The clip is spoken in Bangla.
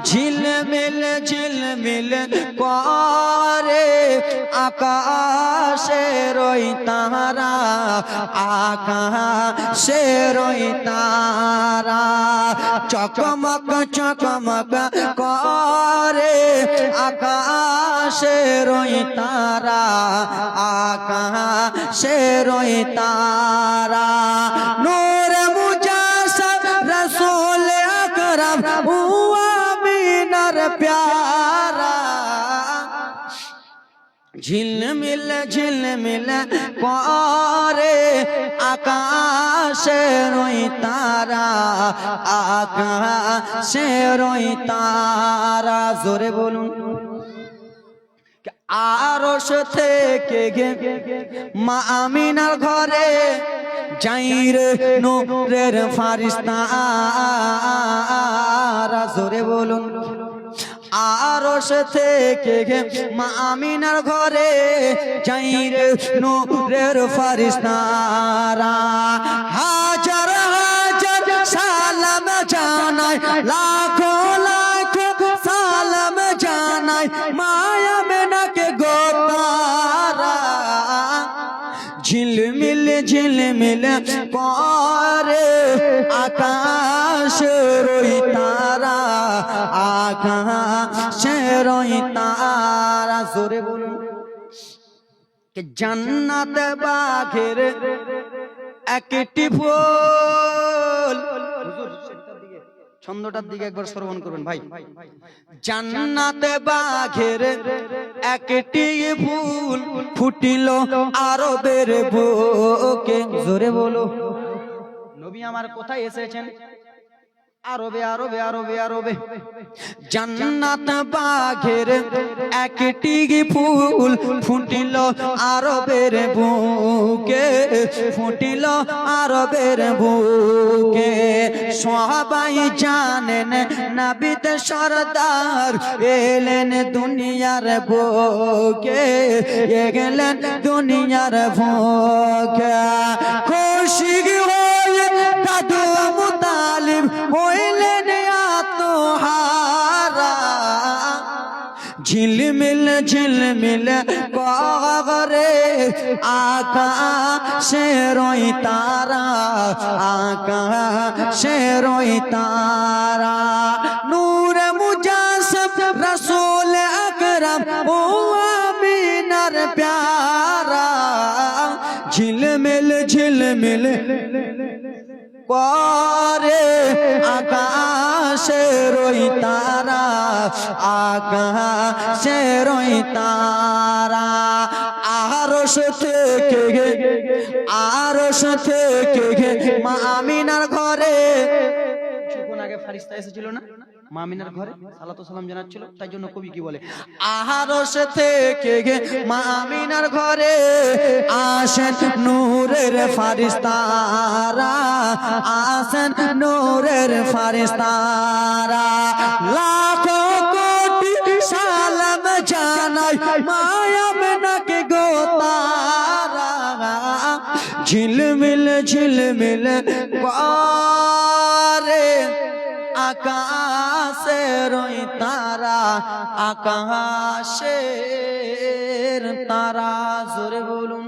ঝিলমিল ঝিলমিল করে আকাশের ওই তারা, আকাশের ওই তারা চকমক চকমক করে আকাশের ওই তারা, আকাশের ওই তারা নূর মুজাসসাম রাসূল আকরাম ও আমিনার প্যারা। ঝিলমিল ঝিলমিল করে আকাশের ওই তারা, আকাশের ওই তারা। জোরে বলুন। আরশ থেকে গে মা আমিনার ঘরে যাইরে নূরের ফারিস্তারা। জোরে বলুন। আরশ থেকে গে মা আমিনার ঘরে যাইরে নূরের ফারিস্তারা। হাজার হাজার সালাম জানায়, লাখো লাখো সালাম জানায় মায়া মেনাকে গোতারা। ঝিলমিল ঝিলমিল করে আকাশের ওই তারা, আকাশের ওই তারা। জোরে বলুন। জান্নাত বাগের একটি ফুল, ছন্দটার দিকে একবার শ্রবণ করবেন ভাই। জান্নাত বাগের একটি ফুল ফুটিল আরবের বুকে। জোরে বলো। নবী আমার কোথায় এসেছেন? আরবে, আরবে, আরবে, আরবে। জান্নাত বাগের একটি ফুল ফুটিল আরবের বুকে, ফুটিল আরবের বুকে। সবাই জানেন নবীত সরদার এলেন দুনিয়ার বুকে, গেলেন দুনিয়ার বুকে। খুশি হয়ে দাদু মুতালিব হইলেন আত্মহারা। ঝিলমিল ঝিলমিল করে আকাশের ওই তারা, আকাশের ওই তারা নূর মুজাসসাম রাসূল আকরাম ও আমিনার প্যারা। ঝিলমিল ঝিলমিল করে আকাশের ওই তারা, আকাশের ওই তারা। আরশ থেকে গে, আরশ থেকে গে মা আমিনার ঘরে। কিছুক্ষণ আগে ফারিস্তা এসেছিল না মা আমিনার ঘরে, সালাতু সালাম জানাচ্ছিল। তাই জন্য কবি কি বলে? আরশ থেকে গে মা আমিনার ঘরে আসেন নূরের ফারিস্তারা, আসেন নূরের ফারিস্তারা। লাখো কোটি সালাম জানাই মায়া মেনাকে গোতারা। ঝিলমিল ঝিলমিল করে আকাশের ওই তারা, আকাশের তারা। জোরে বলুন।